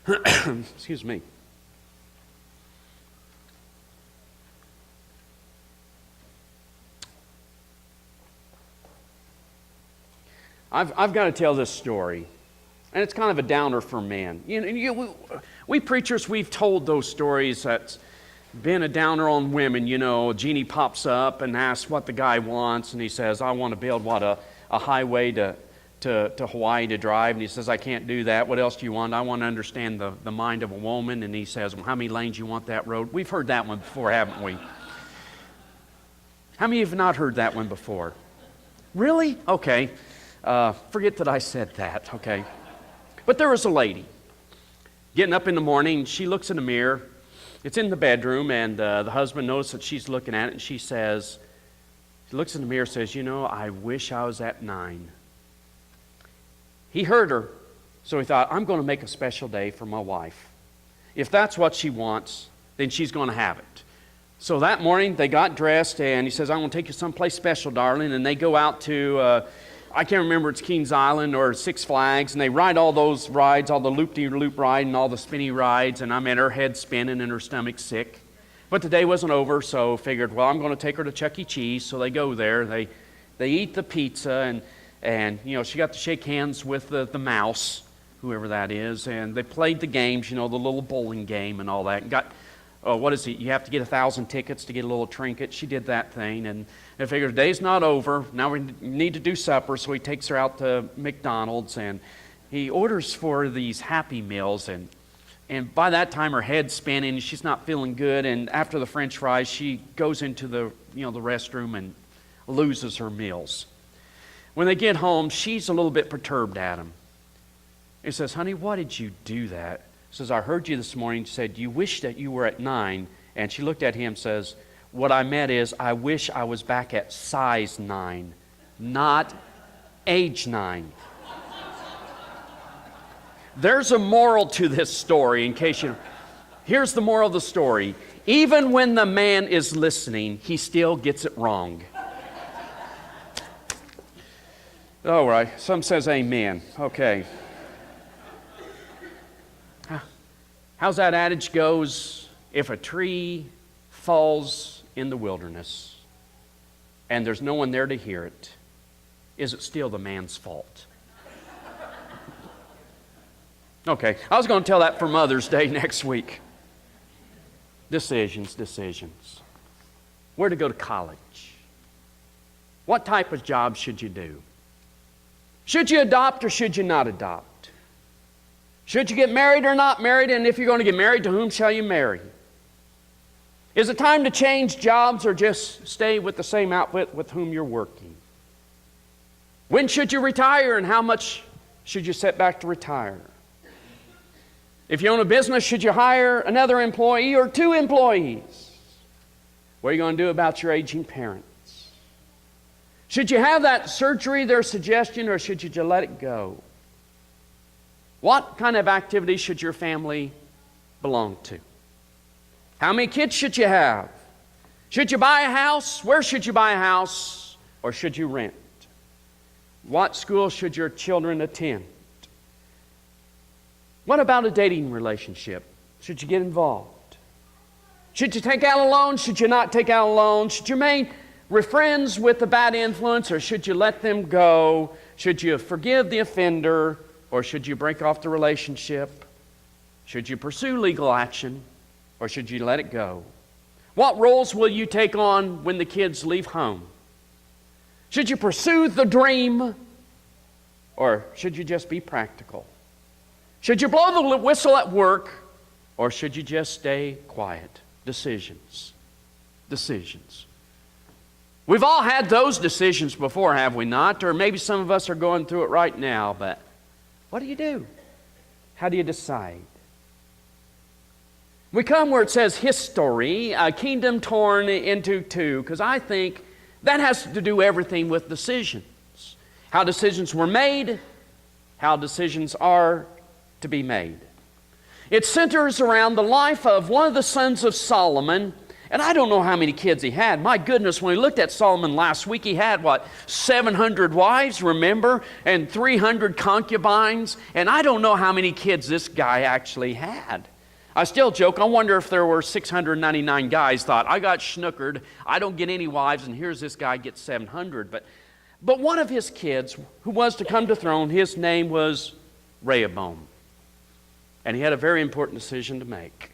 Excuse me. I've got to tell this story, and it's kind of a downer for men. We preachers, we've told those stories that's been a downer on women. Jeannie pops up and asks what the guy wants, and he says, I want to build, a highway to Hawaii to drive, and he says, I can't do that. What else do you want? I want to understand the mind of a woman, and he says, well, how many lanes you want that road? We've heard that one before, haven't we? How many have not heard that one before? Really? Okay. Forget that I said that, okay? But there was a lady getting up in the morning. She looks in the mirror. It's in the bedroom, and the husband notices that she's looking at it, and she looks in the mirror and says, I wish I was at 9. He heard her, so he thought, I'm going to make a special day for my wife. If that's what she wants, then she's going to have it. So that morning, they got dressed, and he says, I'm going to take you someplace special, darling, and they go out to... I can't remember, it's Kings Island or Six Flags, and they ride all those rides, all the loop-de-loop ride and all the spinny rides, and her head spinning and her stomach sick. But the day wasn't over, so figured, well, I'm going to take her to Chuck E. Cheese. So they go there, they eat the pizza, and she got to shake hands with the mouse, whoever that is, and they played the games, the little bowling game and all that, and got... what is it? You have to get 1,000 tickets to get a little trinket. She did that thing, and I figured the day's not over. Now we need to do supper, so he takes her out to McDonald's, and he orders for these Happy Meals, and by that time her head's spinning, and she's not feeling good, and after the French fries, she goes into the restroom and loses her meals. When they get home, she's a little bit perturbed at him. He says, honey, why did you do that? Says, I heard you this morning. She said, you wish that you were at 9. And she looked at him and says, what I meant is, I wish I was back at size 9, not age 9. There's a moral to this story, in case you... Here's the moral of the story. Even when the man is listening, he still gets it wrong. All right. Some says amen. Okay. How's that adage goes? If a tree falls in the wilderness and there's no one there to hear it, is it still the man's fault? Okay, I was going to tell that for Mother's Day next week. Decisions. Where to go to college? What type of job should you do? Should you adopt or should you not adopt? Should you get married or not married? And if you're going to get married, to whom shall you marry? Is it time to change jobs or just stay with the same outfit with whom you're working? When should you retire and how much should you set back to retire? If you own a business, should you hire another employee or 2 employees? What are you going to do about your aging parents? Should you have that surgery, their suggestion, or should you just let it go? What kind of activity should your family belong to? How many kids should you have? Should you buy a house? Where should you buy a house? Or should you rent? What school should your children attend? What about a dating relationship? Should you get involved? Should you take out a loan? Should you not take out a loan? Should you remain friends with a bad influence, or should you let them go? Should you forgive the offender, or should you break off the relationship? Should you pursue legal action, or should you let it go? What roles will you take on when the kids leave home? Should you pursue the dream, or should you just be practical? Should you blow the whistle at work, or should you just stay quiet? Decisions. We've all had those decisions before, have we not? Or maybe some of us are going through it right now, but what do you do? How do you decide? We come where it says history, a kingdom torn into 2, because I think that has to do everything with decisions. How decisions were made, how decisions are to be made. It centers around the life of one of the sons of Solomon, And I don't know how many kids he had. My goodness, when we looked at Solomon last week, he had, 700 wives, remember? And 300 concubines. And I don't know how many kids this guy actually had. I still joke, I wonder if there were 699 guys thought, I got snookered, I don't get any wives, and here's this guy gets 700. But one of his kids, who was to come to the throne, his name was Rehoboam. And he had a very important decision to make.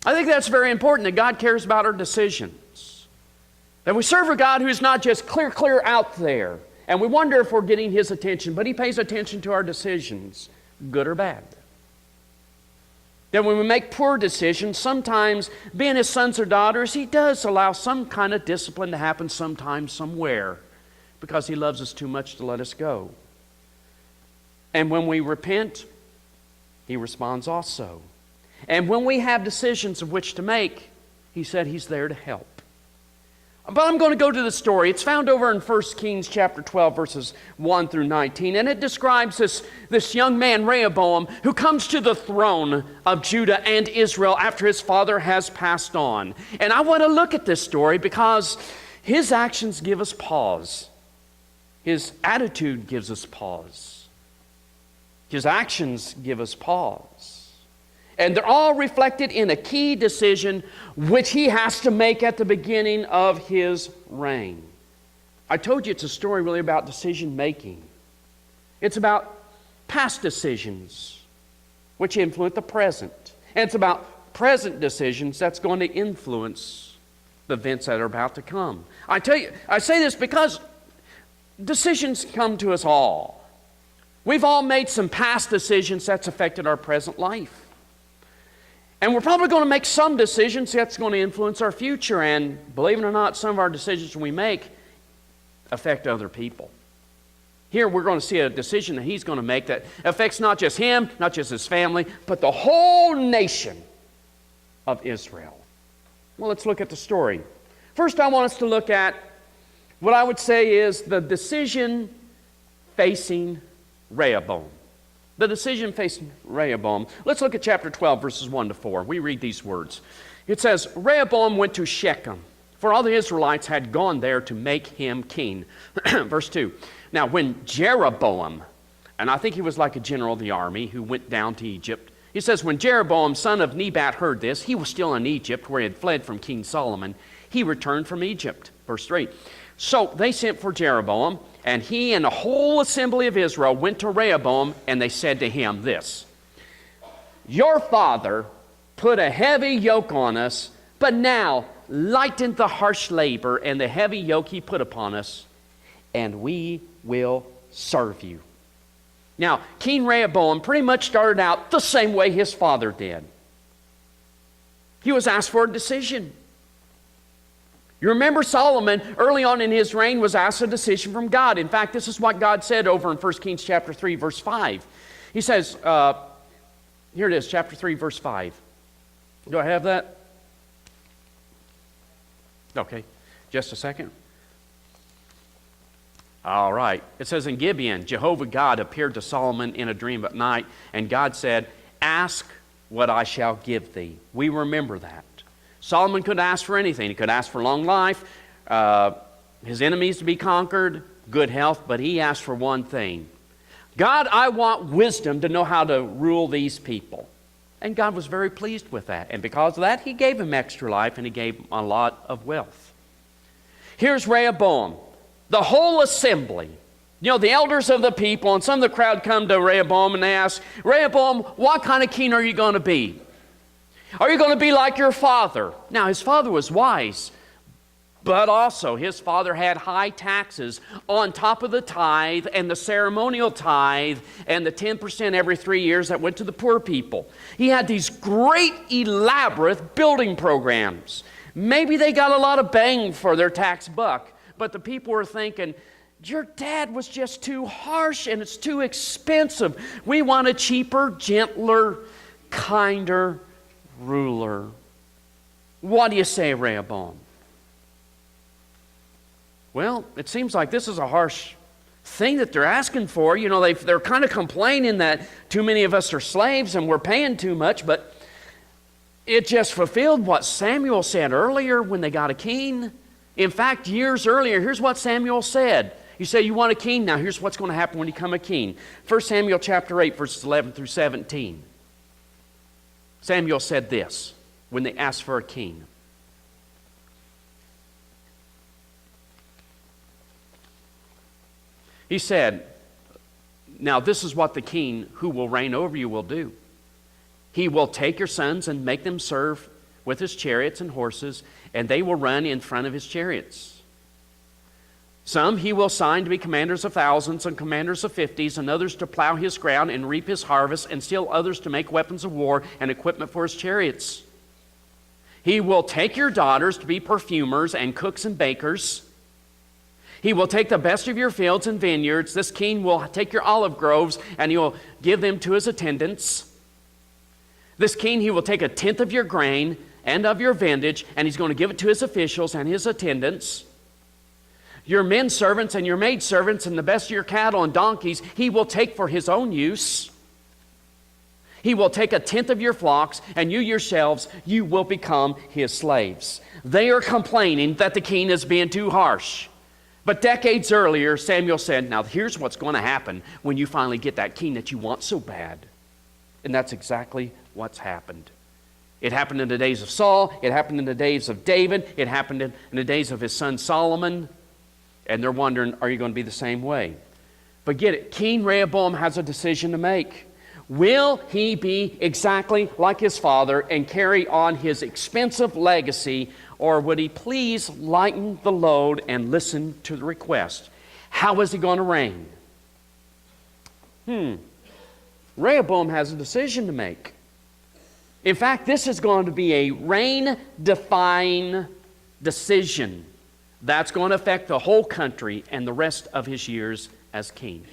I think that's very important, that God cares about our decisions. That we serve a God who's not just clear out there. And we wonder if we're getting His attention, but He pays attention to our decisions, good or bad. That when we make poor decisions, sometimes being His sons or daughters, He does allow some kind of discipline to happen sometime, somewhere, because He loves us too much to let us go. And when we repent, He responds also. And when we have decisions of which to make, He said He's there to help. But I'm going to go to the story. It's found over in 1 Kings chapter 12, verses 1 through 19. And it describes this young man, Rehoboam, who comes to the throne of Judah and Israel after his father has passed on. And I want to look at this story because his actions give us pause. His attitude gives us pause. His actions give us pause. And they're all reflected in a key decision which he has to make at the beginning of his reign. I told you it's a story really about decision making. It's about past decisions which influence the present. And it's about present decisions that's going to influence the events that are about to come. I say this because decisions come to us all. We've all made some past decisions that's affected our present life. And we're probably going to make some decisions that's going to influence our future. And believe it or not, some of our decisions we make affect other people. Here we're going to see a decision that he's going to make that affects not just him, not just his family, but the whole nation of Israel. Well, let's look at the story. First, I want us to look at what I would say is the decision facing Rehoboam. The decision facing Rehoboam. Let's look at chapter 12, verses 1 to 4. We read these words. It says, Rehoboam went to Shechem, for all the Israelites had gone there to make him king. Verse 2. Now, when Jeroboam, and I think he was like a general of the army who went down to Egypt. He says, when Jeroboam, son of Nebat, heard this, he was still in Egypt, where he had fled from King Solomon. He returned from Egypt. Verse 3. So they sent for Jeroboam, and he and the whole assembly of Israel went to Rehoboam, and they said to him this, your father put a heavy yoke on us, but now lighten the harsh labor and the heavy yoke he put upon us, and we will serve you. Now, King Rehoboam pretty much started out the same way his father did. He was asked for a decision. You remember Solomon, early on in his reign, was asked a decision from God. In fact, this is what God said over in 1 Kings chapter 3, verse 5. He says, here it is, chapter 3, verse 5. Do I have that? Okay, just a second. All right. It says, in Gibeon, Jehovah God appeared to Solomon in a dream at night, and God said, ask what I shall give thee. We remember that. Solomon could ask for anything. He could ask for long life, his enemies to be conquered, good health, but he asked for one thing. God, I want wisdom to know how to rule these people. And God was very pleased with that. And because of that, he gave him extra life and he gave him a lot of wealth. Here's Rehoboam. The whole assembly, the elders of the people and some of the crowd come to Rehoboam and they ask, Rehoboam, what kind of king are you going to be? Are you going to be like your father? Now, his father was wise, but also his father had high taxes on top of the tithe and the ceremonial tithe and the 10% every 3 years that went to the poor people. He had these great, elaborate building programs. Maybe they got a lot of bang for their tax buck, but the people were thinking, your dad was just too harsh and it's too expensive. We want a cheaper, gentler, kinder ruler. What do you say, Rehoboam? Well, it seems like this is a harsh thing that they're asking for. They're kind of complaining that too many of us are slaves and we're paying too much, but It just fulfilled what Samuel said earlier when they got a king. In fact, years earlier, here's what Samuel said. You say you want a king? Now here's what's going to happen when you become a king. 1 Samuel chapter 8, verses 11 through 17. Samuel said this when they asked for a king. He said, now this is what the king who will reign over you will do. He will take your sons and make them serve with his chariots and horses, and they will run in front of his chariots. Some he will assign to be commanders of thousands and commanders of fifties, and others to plow his ground and reap his harvest, and still others to make weapons of war and equipment for his chariots. He will take your daughters to be perfumers and cooks and bakers. He will take the best of your fields and vineyards. This king will take your olive groves, and he will give them to his attendants. This king, he will take a tenth of your grain and of your vintage, and he's going to give it to his officials and his attendants. Your men servants and your maid servants and the best of your cattle and donkeys, he will take for his own use. He will take a tenth of your flocks, and you yourselves, you will become his slaves. They are complaining that the king is being too harsh. But decades earlier, Samuel said, now here's what's going to happen when you finally get that king that you want so bad. And that's exactly what's happened. It happened in the days of Saul. It happened in the days of David. It happened in the days of his son Solomon. And they're wondering, are you going to be the same way? But get it, King Rehoboam has a decision to make. Will he be exactly like his father and carry on his expensive legacy, or would he please lighten the load and listen to the request? How is he going to reign? Rehoboam has a decision to make. In fact, this is going to be a reign-defying decision that's going to affect the whole country and the rest of his years as king.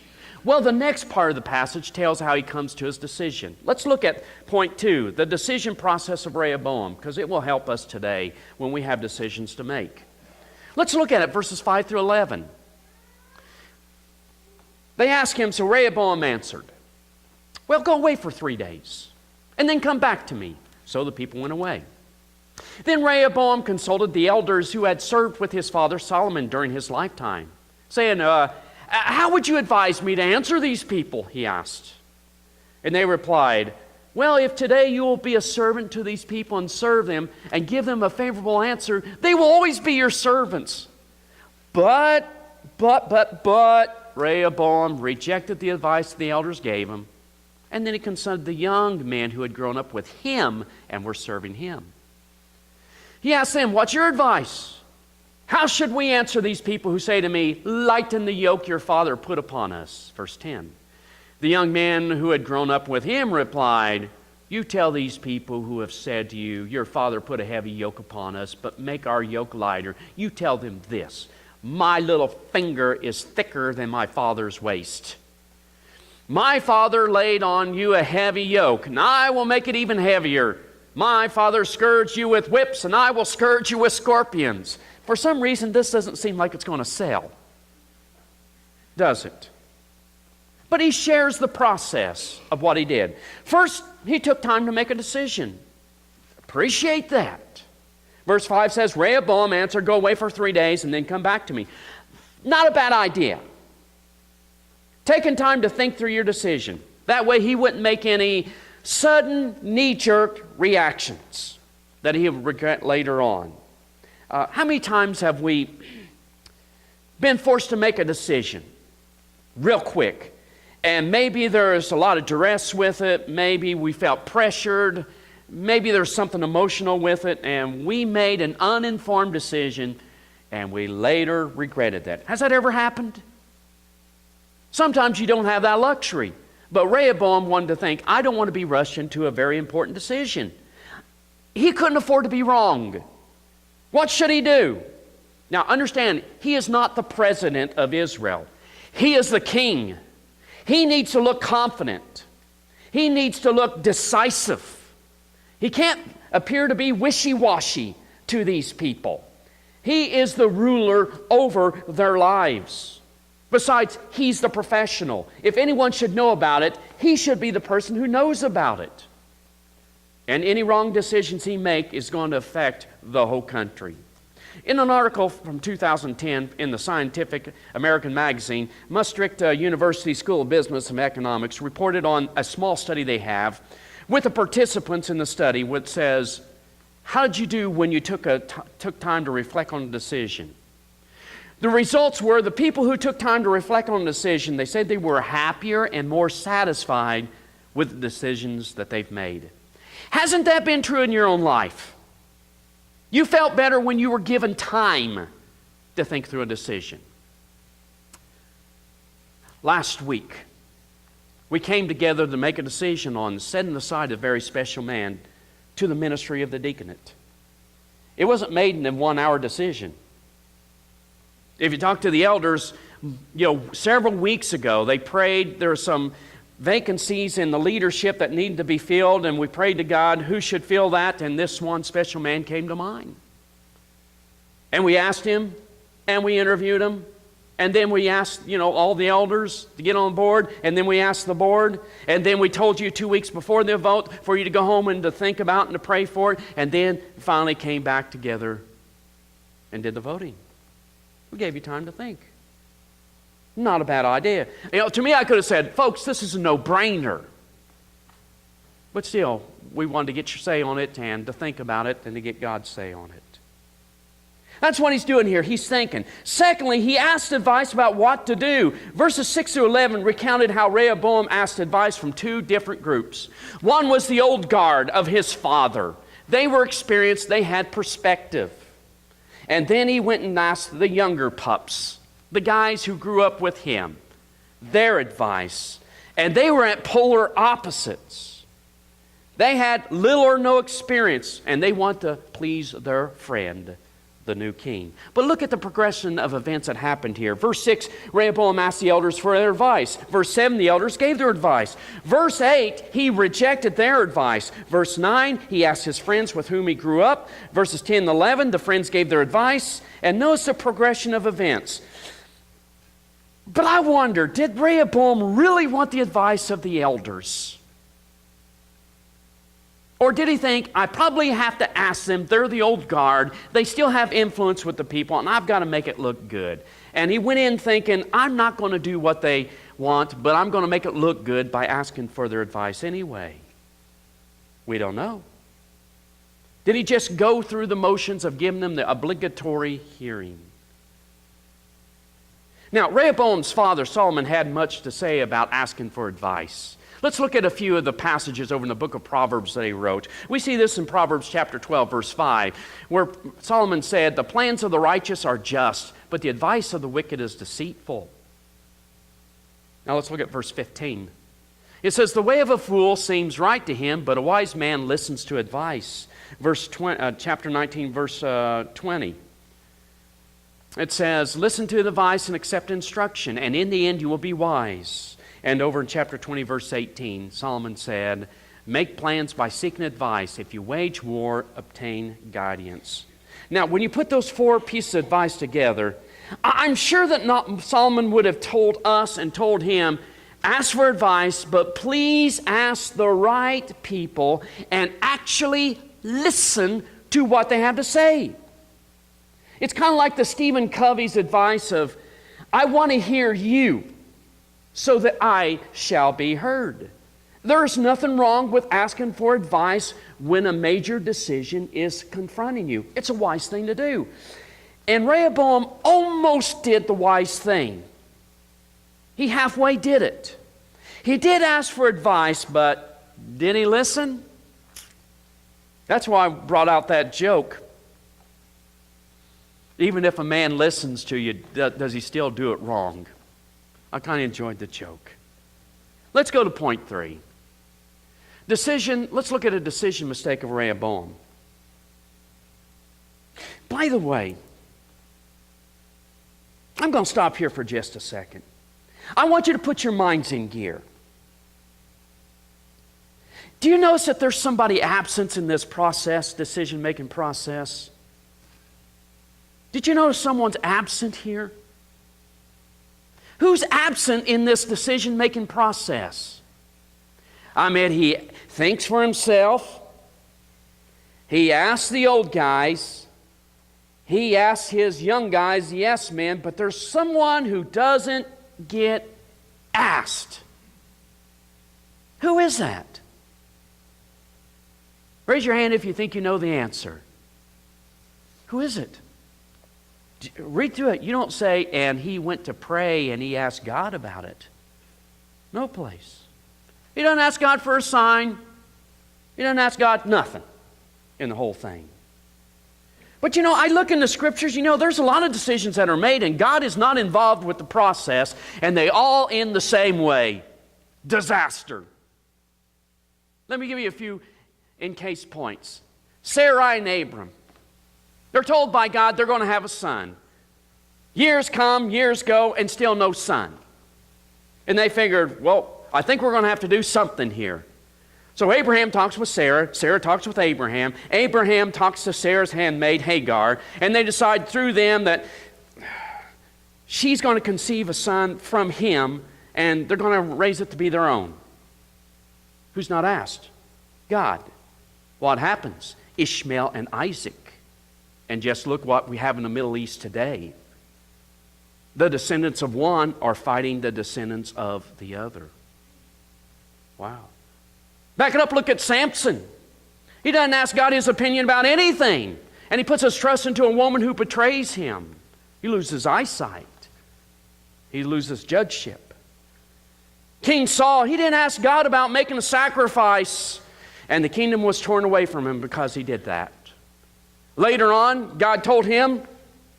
Well, the next part of the passage tells how he comes to his decision. Let's look at point 2, the decision process of Rehoboam, because it will help us today when we have decisions to make. Let's look at it, verses 5 through 11. They asked him, so Rehoboam answered, well, go away for 3 days, and then come back to me. So the people went away. Then Rehoboam consulted the elders who had served with his father Solomon during his lifetime, saying, how would you advise me to answer these people? He asked. And they replied, well, if today you will be a servant to these people and serve them and give them a favorable answer, they will always be your servants. But Rehoboam rejected the advice the elders gave him. And then he consulted the young men who had grown up with him and were serving him. He asked them, what's your advice? How should we answer these people who say to me, lighten the yoke your father put upon us? Verse 10. The young man who had grown up with him replied, you tell these people who have said to you, your father put a heavy yoke upon us, but make our yoke lighter. You tell them this, my little finger is thicker than my father's waist. My father laid on you a heavy yoke, and I will make it even heavier. My father scourged you with whips, and I will scourge you with scorpions. For some reason, this doesn't seem like it's going to sell, does it? But he shares the process of what he did. First, he took time to make a decision. Appreciate that. Verse 5 says, Rehoboam answered, go away for 3 days and then come back to me. Not a bad idea. Taking time to think through your decision. That way he wouldn't make any sudden knee-jerk reactions that he would regret later on. How many times have we been forced to make a decision real quick? And maybe there's a lot of duress with it. Maybe we felt pressured. Maybe there's something emotional with it. And we made an uninformed decision and we later regretted that. Has that ever happened? Sometimes you don't have that luxury. But Rehoboam wanted to think, I don't want to be rushed into a very important decision. He couldn't afford to be wrong. What should he do? Now understand, he is not the president of Israel. He is the king. He needs to look confident. He needs to look decisive. He can't appear to be wishy-washy to these people. He is the ruler over their lives. Besides, he's the professional. If anyone should know about it, he should be the person who knows about it. And any wrong decisions he makes is going to affect the whole country. In an article from 2010 in the Scientific American magazine, Maastricht University School of Business and Economics reported on a small study they have with the participants in the study, which says, how did you do when you took time to reflect on a decision? The results were the people who took time to reflect on a decision, they said they were happier and more satisfied with the decisions that they've made. Hasn't that been true in your own life? You felt better when you were given time to think through a decision. Last week, we came together to make a decision on setting aside a very special man to the ministry of the deaconate. It wasn't made in a 1-hour decision. If you talk to the elders, several weeks ago, they prayed. There were some vacancies in the leadership that needed to be filled, and we prayed to God who should fill that, and this one special man came to mind. And we asked him, and we interviewed him, and then we asked, all the elders to get on board, and then we asked the board, and then we told you 2 weeks before the vote for you to go home and to think about and to pray for it, and then finally came back together and did the voting. We gave you time to think. Not a bad idea. To me, I could have said, folks, this is a no-brainer. But still, we wanted to get your say on it and to think about it and to get God's say on it. That's what he's doing here. He's thinking. Secondly, he asked advice about what to do. Verses 6 through 11 recounted how Rehoboam asked advice from 2 different groups. One was the old guard of his father. They were experienced. They had perspective. And then he went and asked the younger pups, the guys who grew up with him, their advice. And they were at polar opposites. They had little or no experience, and they want to please their friend, the new king. But look at the progression of events that happened here. Verse 6, Rehoboam asked the elders for their advice. Verse 7, the elders gave their advice. Verse 8, he rejected their advice. Verse 9, he asked his friends with whom he grew up. Verses 10 and 11, the friends gave their advice. And notice the progression of events. But I wonder, did Rehoboam really want the advice of the elders? Or did he think, I probably have to ask them, they're the old guard, they still have influence with the people, and I've got to make it look good. And he went in thinking, I'm not going to do what they want, but I'm going to make it look good by asking for their advice anyway. We don't know. Did he just go through the motions of giving them the obligatory hearing? Now, Rehoboam's father, Solomon, had much to say about asking for advice. Let's look at a few of the passages over in the book of Proverbs that he wrote. We see this in Proverbs chapter 12, verse 5, where Solomon said, the plans of the righteous are just, but the advice of the wicked is deceitful. Now let's look at verse 15. It says, the way of a fool seems right to him, but a wise man listens to advice. Chapter 19, verse 20. It says, listen to advice and accept instruction, and in the end you will be wise. And over in chapter 20, verse 18, Solomon said, make plans by seeking advice. If you wage war, obtain guidance. Now, when you put those 4 pieces of advice together, I'm sure that Solomon would have told us and told him, ask for advice, but please ask the right people and actually listen to what they have to say. It's kind of like the Stephen Covey's advice of, I want to hear you so that I shall be heard. There's nothing wrong with asking for advice when a major decision is confronting you. It's a wise thing to do. And Rehoboam almost did the wise thing. He halfway did it. He did ask for advice, but did he listen? That's why I brought out that joke. Even if a man listens to you, does he still do it wrong? I kind of enjoyed the joke. Let's go to point 3. Let's look at a decision mistake of Rehoboam. By the way, I'm going to stop here for just a second. I want you to put your minds in gear. Do you notice that there's somebody absent in this process, decision-making process? Did you notice someone's absent here? Who's absent in this decision-making process? I mean, he thinks for himself. He asked the old guys. He asked his young guys, yes men, but there's someone who doesn't get asked. Who is that? Raise your hand if you think you know the answer. Who is it? Read through it. You don't say, and he went to pray and he asked God about it. No place. He doesn't ask God for a sign. He doesn't ask God nothing in the whole thing. But I look in the Scriptures, there's a lot of decisions that are made and God is not involved with the process, and they all end the same way. Disaster. Let me give you a few in-case points. Sarai and Abram. They're told by God they're going to have a son. Years come, years go, and still no son. And they figured, well, I think we're going to have to do something here. So Abraham talks with Sarah. Sarah talks with Abraham. Abraham talks to Sarah's handmaid, Hagar. And they decide through them that she's going to conceive a son from him, and they're going to raise it to be their own. Who's not asked? God. What happens? Ishmael and Isaac. And just look what we have in the Middle East today. The descendants of one are fighting the descendants of the other. Wow. Back it up, look at Samson. He doesn't ask God his opinion about anything. And he puts his trust into a woman who betrays him. He loses eyesight. He loses judgeship. King Saul, he didn't ask God about making a sacrifice. And the kingdom was torn away from him because he did that. Later on, God told him,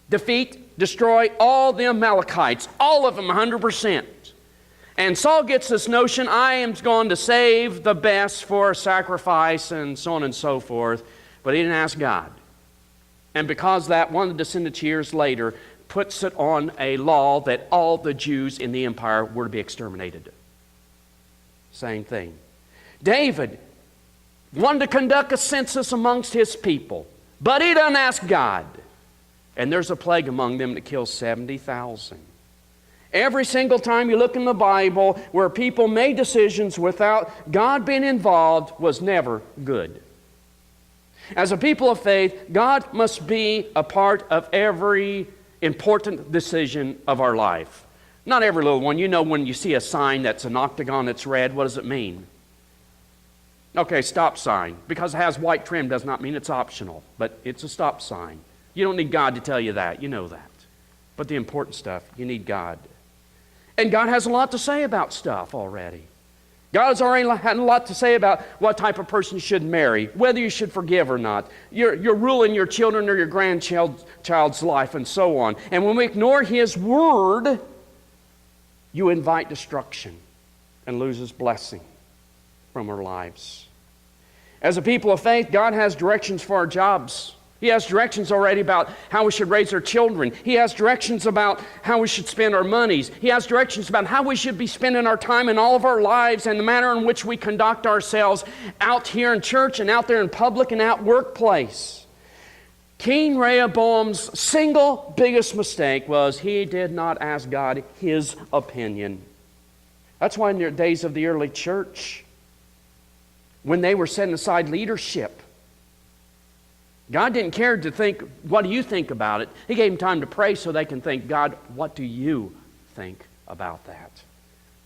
defeat, destroy all the Amalekites. All of them, 100%. And Saul gets this notion, I am going to save the best for a sacrifice and so on and so forth. But he didn't ask God. And because of that, one of the descendants years later puts it on a law that all the Jews in the empire were to be exterminated. Same thing. David wanted to conduct a census amongst his people, but he doesn't ask God. And there's a plague among them that kills 70,000. Every single time you look in the Bible where people made decisions without God being involved was never good. As a people of faith, God must be a part of every important decision of our life. Not every little one. When you see a sign that's an octagon that's red, what does it mean? Okay, stop sign. Because it has white trim does not mean it's optional, but it's a stop sign. You don't need God to tell you that. You know that. But the important stuff, you need God. And God has a lot to say about stuff already. God has already had a lot to say about what type of person you should marry, whether you should forgive or not. You're ruling your children or your grandchild's life and so on. And when we ignore His Word, you invite destruction and lose His blessing from our lives. As a people of faith, God has directions for our jobs. He has directions already about how we should raise our children. He has directions about how we should spend our monies. He has directions about how we should be spending our time in all of our lives and the manner in which we conduct ourselves out here in church and out there in public and out workplace. King Rehoboam's single biggest mistake was he did not ask God his opinion. That's why in the days of the early church, when they were setting aside leadership, God didn't care to think, what do you think about it? He gave them time to pray so they can think, God, what do you think about that?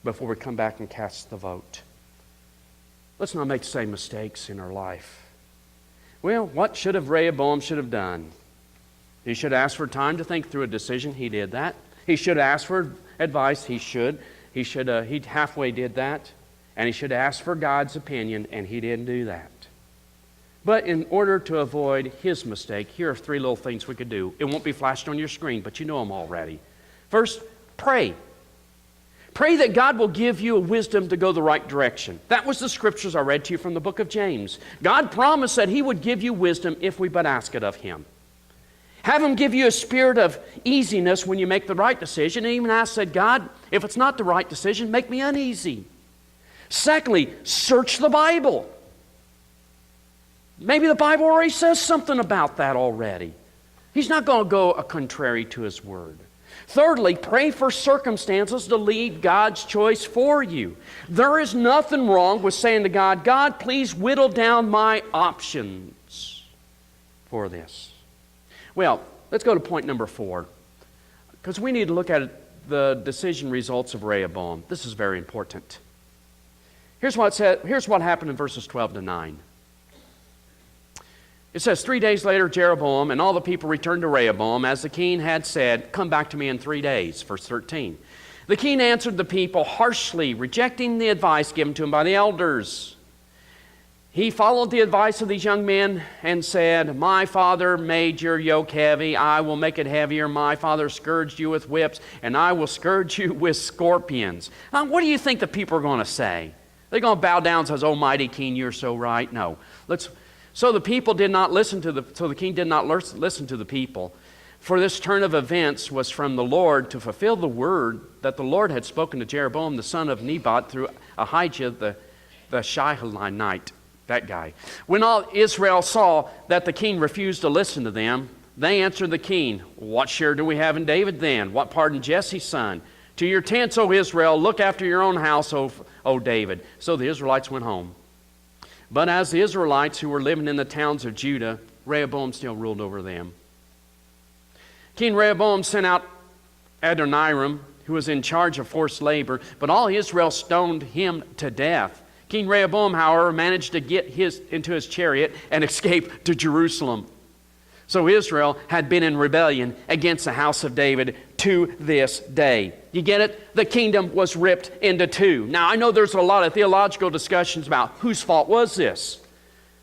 Before we come back and cast the vote. Let's not make the same mistakes in our life. Well, what should have Rehoboam should have done? He should ask for time to think through a decision. He did that. He should ask for advice. He halfway did that. And he should ask for God's opinion, and he didn't do that. But in order to avoid his mistake, here are 3 little things we could do. It won't be flashed on your screen, but you know them already. First, pray. Pray that God will give you a wisdom to go the right direction. That was the scriptures I read to you from the book of James. God promised that He would give you wisdom if we but ask it of Him. Have Him give you a spirit of easiness when you make the right decision, and even ask that, God, if it's not the right decision, make me uneasy. Secondly, search the Bible. Maybe the Bible already says something about that already. He's not going to go contrary to His Word. Thirdly, pray for circumstances to lead God's choice for you. There is nothing wrong with saying to God, God, please whittle down my options. for this. Well, let's go to point number 4, because we need to look at the decision results of Rehoboam. This is very important. Here's what happened in verses 12 to 9. It says, 3 days later, Jeroboam and all the people returned to Rehoboam, as the king had said, "Come back to me in 3 days." Verse 13. The king answered the people harshly, rejecting the advice given to him by the elders. He followed the advice of these young men and said, "My father made your yoke heavy. I will make it heavier. My father scourged you with whips, and I will scourge you with scorpions." Now, what do you think the people are going to say? They're going to bow down and say, "Oh, mighty king, you're so right." No. So the people did not listen to the king did not listen to the people. For this turn of events was from the Lord to fulfill the word that the Lord had spoken to Jeroboam, the son of Nebat, through Ahijah the Shilonite, that guy. When all Israel saw that the king refused to listen to them, they answered the king, "What share do we have in David then? What part in Jesse's son? To your tents, O Israel, look after your own house, O David." So the Israelites went home. But as the Israelites who were living in the towns of Judah, Rehoboam still ruled over them. King Rehoboam sent out Adoniram, who was in charge of forced labor, but all Israel stoned him to death. King Rehoboam, however, managed to get into his chariot and escape to Jerusalem. So Israel had been in rebellion against the house of David to this day. You get it? The kingdom was ripped into two. Now, I know there's a lot of theological discussions about whose fault was this.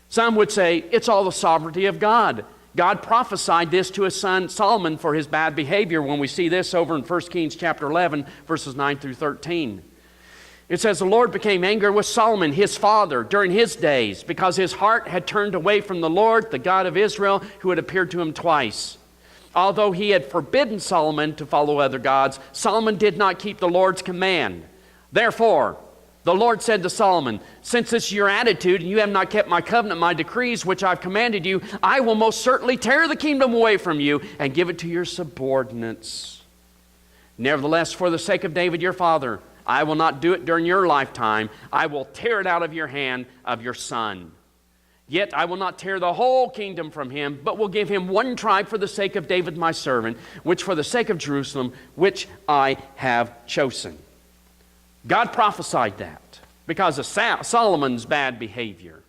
Some would say it's all the sovereignty of God. God prophesied this to his son Solomon for his bad behavior when we see this over in 1 Kings chapter 11, verses 9 through 13. It says, "The Lord became angry with Solomon, his father, during his days, because his heart had turned away from the Lord, the God of Israel, who had appeared to him twice. Although he had forbidden Solomon to follow other gods, Solomon did not keep the Lord's command. Therefore, the Lord said to Solomon, 'Since this is your attitude, and you have not kept my covenant, my decrees, which I've commanded you, I will most certainly tear the kingdom away from you and give it to your subordinates. Nevertheless, for the sake of David your father, I will not do it during your lifetime. I will tear it out of your hand of your son. Yet I will not tear the whole kingdom from him, but will give him one tribe for the sake of David my servant, which for the sake of Jerusalem, which I have chosen.'" God prophesied that because of Solomon's bad behavior.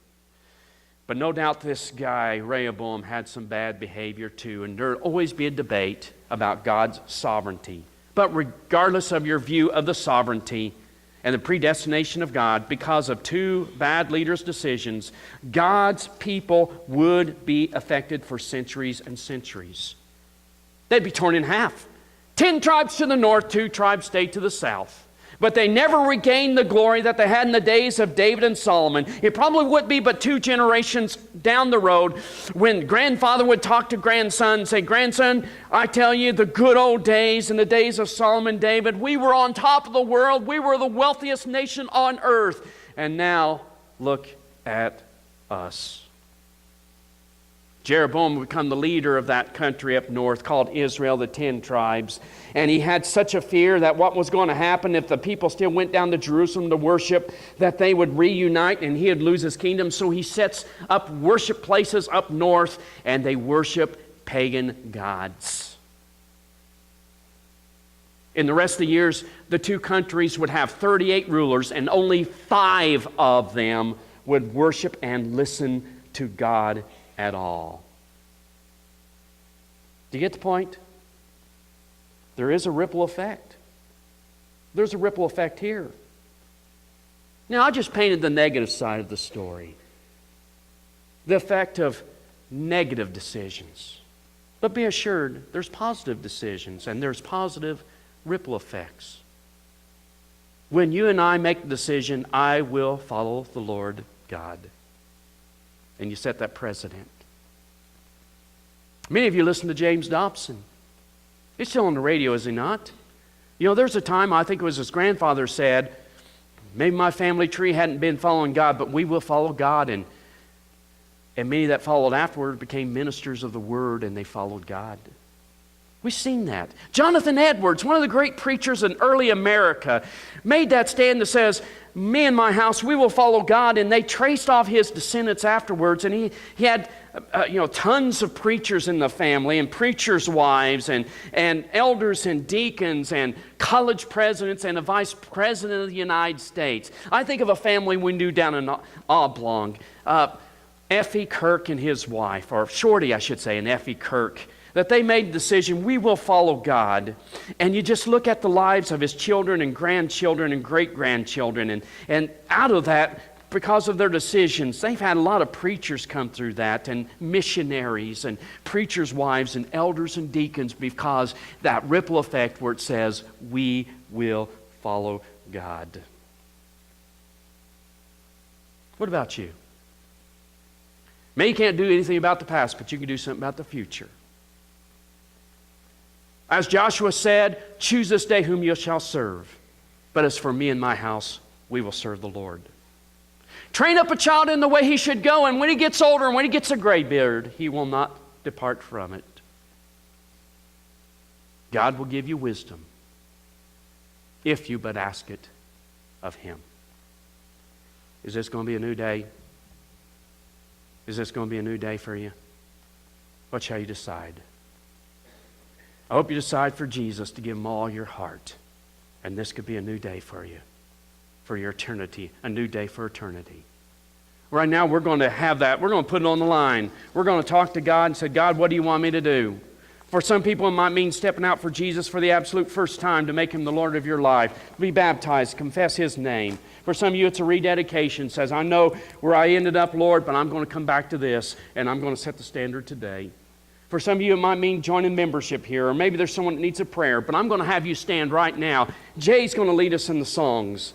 But no doubt this guy, Rehoboam, had some bad behavior too, and there will always be a debate about God's sovereignty. But regardless of your view of the sovereignty and the predestination of God, because of two bad leaders' decisions, God's people would be affected for centuries and centuries. They'd be torn in half. 10 tribes to the north, 2 tribes stayed to the south. But they never regained the glory that they had in the days of David and Solomon. It probably would be but 2 generations down the road when grandfather would talk to grandson and say, "Grandson, I tell you, the good old days, in the days of Solomon and David, we were on top of the world. We were the wealthiest nation on earth. And now, look at us." Jeroboam would become the leader of that country up north called Israel, the 10 tribes. And he had such a fear that what was going to happen if the people still went down to Jerusalem to worship, that they would reunite and he would lose his kingdom. So he sets up worship places up north and they worship pagan gods. In the rest of the years, the 2 countries would have 38 rulers and only 5 of them would worship and listen to God at all. Do you get the point? There is a ripple effect. There's a ripple effect here. Now, I just painted the negative side of the story. The effect of negative decisions. But be assured, there's positive decisions and there's positive ripple effects. When you and I make the decision, I will follow the Lord God. And you set that precedent. Many of you listen to James Dobson. He's still on the radio, is he not? You know, there's a time, I think it was his grandfather said, maybe my family tree hadn't been following God, but we will follow God. And many that followed afterward became ministers of the Word, and they followed God. We've seen that. Jonathan Edwards, one of the great preachers in early America, made that stand that says, me and my house, we will follow God. And they traced off his descendants afterwards. And he had tons of preachers in the family, and preachers' wives, and elders and deacons, and college presidents, and a vice president of the United States. I think of a family we knew down in Oblong. Effie Kirk and his wife, or Shorty, I should say, and Effie Kirk, that they made the decision, we will follow God. And you just look at the lives of his children and grandchildren and great-grandchildren, and out of that, because of their decisions, they've had a lot of preachers come through that, and missionaries and preachers' wives and elders and deacons, because that ripple effect where it says, we will follow God. What about you? Maybe you can't do anything about the past, but you can do something about the future. As Joshua said, choose this day whom you shall serve. But as for me and my house, we will serve the Lord. Train up a child in the way he should go, and when he gets older and when he gets a gray beard, he will not depart from it. God will give you wisdom if you but ask it of him. Is this going to be a new day? Is this going to be a new day for you? What shall you decide? I hope you decide for Jesus to give him all your heart. And this could be a new day for you, for your eternity, a new day for eternity. Right now, we're going to have that. We're going to put it on the line. We're going to talk to God and say, God, what do you want me to do? For some people, it might mean stepping out for Jesus for the absolute first time to make him the Lord of your life, be baptized, confess his name. For some of you, it's a rededication. Says, I know where I ended up, Lord, but I'm going to come back to this, and I'm going to set the standard today. For some of you, it might mean joining membership here, or maybe there's someone that needs a prayer, but I'm going to have you stand right now. Jay's going to lead us in the songs.